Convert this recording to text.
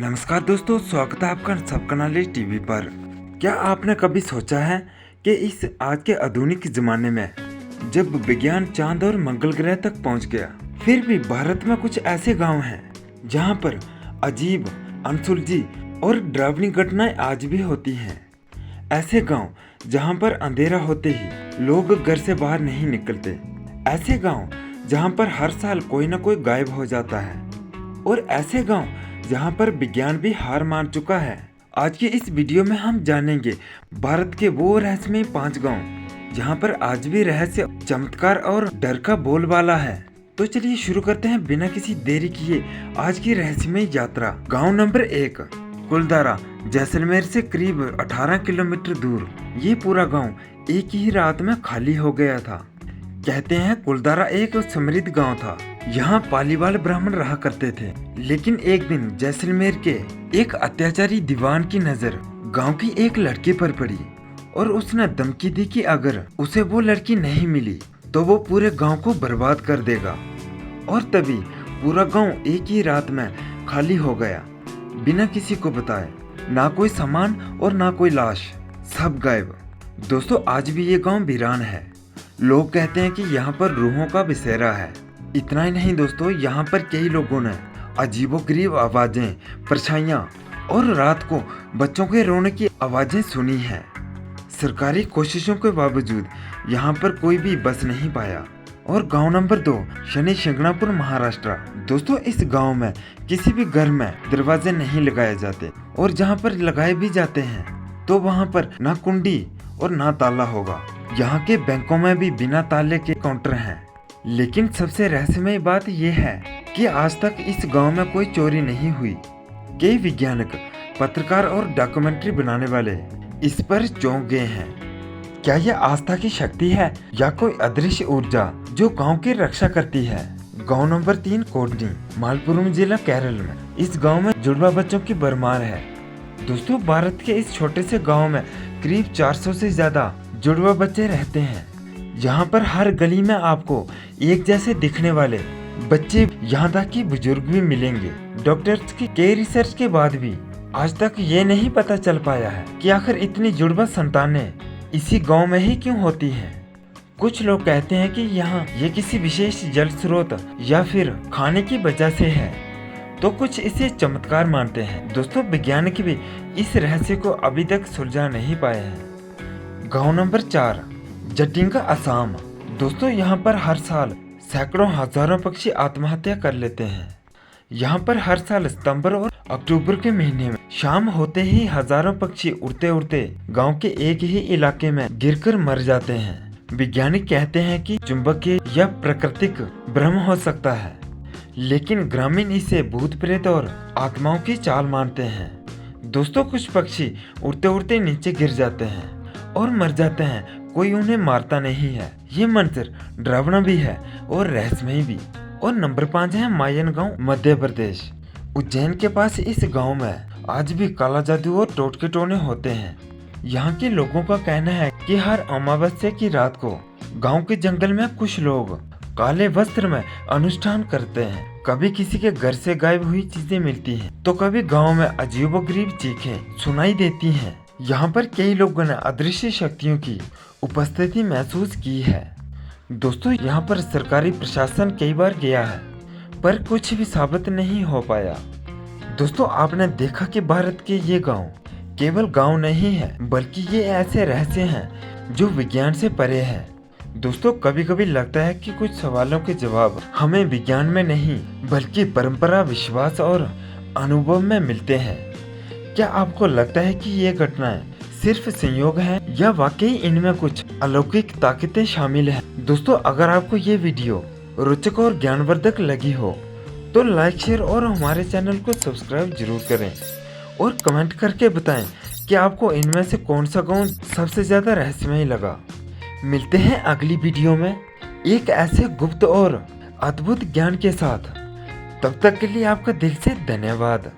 नमस्कार दोस्तों, स्वागत है आपका सबकनाली टीवी पर। क्या आपने कभी सोचा है कि इस आज के आधुनिक ज़माने में जब विज्ञान चांद और मंगल ग्रह तक पहुंच गया, फिर भी भारत में कुछ ऐसे गांव हैं जहां पर अजीब, अनसुलझी और डरावनी घटनाएं आज भी होती हैं। ऐसे गांव जहां पर अंधेरा होते ही लोग घर से बाहर नहीं निकलते। ऐसे गांव जहां पर हर साल कोई न कोई गायब हो जाता है, और ऐसे गांव जहां पर विज्ञान भी हार मान चुका है। आज के इस वीडियो में हम जानेंगे भारत के वो रहस्यमय 5 गांव जहां पर आज भी रहस्य, चमत्कार और डर का बोलबाला है। तो चलिए शुरू करते हैं बिना किसी देरी किए आज की रहस्यमय यात्रा। गांव नंबर 1, कुलधारा, जैसलमेर से करीब 18 किलोमीटर दूर। ये पूरा गांव एक ही रात में खाली हो गया था। कहते हैं कुलधारा एक समृद्ध गांव था। यहाँ पालीवाल ब्राह्मण रहा करते थे, लेकिन एक दिन जैसलमेर के एक अत्याचारी दीवान की नजर गांव की एक लड़की पर पड़ी और उसने धमकी दी कि अगर उसे वो लड़की नहीं मिली तो वो पूरे गांव को बर्बाद कर देगा। और तभी पूरा गांव एक ही रात में खाली हो गया, बिना किसी को बताए। ना कोई सामान और ना कोई लाश, सब गायब। दोस्तों, आज भी ये गांव वीरान है। लोग कहते हैं कि यहाँ पर रूहों का बसेरा है। इतना ही नहीं दोस्तों, यहाँ पर कई लोगों ने अजीबोगरीब आवाजें, परछाइयाँ और रात को बच्चों के रोने की आवाजें सुनी हैं। सरकारी कोशिशों के बावजूद यहाँ पर कोई भी बस नहीं पाया। और गांव नंबर 2, शनि शिंगणापुर, महाराष्ट्र। दोस्तों, इस गांव में किसी भी घर में दरवाजे नहीं लगाए जाते, और जहाँ पर लगाए भी जाते हैं तो वहाँ पर ना कुंडी और ना ताला होगा। यहाँ के बैंकों में भी बिना ताले के काउंटर हैं। लेकिन सबसे रहस्यमय बात यह है कि आज तक इस गांव में कोई चोरी नहीं हुई। कई वैज्ञानिक, पत्रकार और डॉक्यूमेंट्री बनाने वाले इस पर चौंक गए हैं। क्या यह आस्था की शक्ति है या कोई अदृश्य ऊर्जा जो गांव की रक्षा करती है? गांव नंबर 3, कोडनी, मालपुरम जिला, केरल में। इस गांव में जुड़वा बच्चों की भरमार है। दोस्तों, भारत के इस छोटे से गाँव में करीब 400 से ज्यादा जुड़वा बच्चे रहते हैं। यहाँ पर हर गली में आपको एक जैसे दिखने वाले बच्चे, यहाँ तक कि बुजुर्ग भी मिलेंगे। डॉक्टर्स की कई रिसर्च के बाद भी आज तक ये नहीं पता चल पाया है कि आखिर इतनी जुड़वा संतानें इसी गांव में ही क्यों होती हैं। कुछ लोग कहते हैं कि यहाँ ये किसी विशेष जल स्रोत या फिर खाने की वजह से है, तो कुछ इसे चमत्कार मानते हैं। दोस्तों, वैज्ञानिक भी इस रहस्य को अभी तक सुलझा नहीं पाए हैं। गांव नंबर 4, जटिंगा, असम। दोस्तों, यहाँ पर हर साल सैकड़ों हजारों पक्षी आत्महत्या कर लेते हैं। यहाँ पर हर साल सितंबर और अक्टूबर के महीने में शाम होते ही हजारों पक्षी उड़ते उड़ते गांव के एक ही इलाके में गिरकर मर जाते हैं। वैज्ञानिक कहते हैं कि चुंबकीय या प्राकृतिक भ्रम हो सकता है, लेकिन ग्रामीण इसे भूत प्रेत और आत्माओं की चाल मानते हैं। दोस्तों, कुछ पक्षी उड़ते उड़ते नीचे गिर जाते हैं और मर जाते हैं, कोई उन्हें मारता नहीं है। ये मंजर डरावना भी है और रहस्यमय भी। और नंबर 5 है मायन गांव, मध्य प्रदेश, उज्जैन के पास। इस गांव में आज भी काला जादू और टोटके टोने होते हैं। यहाँ के लोगों का कहना है कि हर अमावस्या की रात को गांव के जंगल में कुछ लोग काले वस्त्र में अनुष्ठान करते हैं। कभी किसी के घर से गायब हुई चीजें मिलती हैं, तो कभी गांव में अजीबोगरीब चीखें सुनाई देती हैं। यहाँ पर कई लोगों ने अदृश्य शक्तियों की उपस्थिति महसूस की है। दोस्तों, यहाँ पर सरकारी प्रशासन कई बार गया है, पर कुछ भी साबित नहीं हो पाया। दोस्तों, आपने देखा कि भारत के ये गांव केवल गांव नहीं है, बल्कि ये ऐसे रहस्य हैं जो विज्ञान से परे हैं। दोस्तों, कभी कभी लगता है कि कुछ सवालों के जवाब हमें विज्ञान में नहीं, बल्कि परंपरा, विश्वास और अनुभव में मिलते हैं। क्या आपको लगता है कि ये घटनाएं सिर्फ संयोग है या वाकई इनमें कुछ अलौकिक ताकतें शामिल हैं? दोस्तों, अगर आपको ये वीडियो रोचक और ज्ञानवर्धक लगी हो तो लाइक, शेयर और हमारे चैनल को सब्सक्राइब जरूर करें, और कमेंट करके बताएं कि आपको इनमें से कौन सा गांव सबसे ज्यादा रहस्यमय लगा। मिलते हैं अगली वीडियो में एक ऐसे गुप्त और अद्भुत ज्ञान के साथ। तब तक के लिए आपका दिल से धन्यवाद।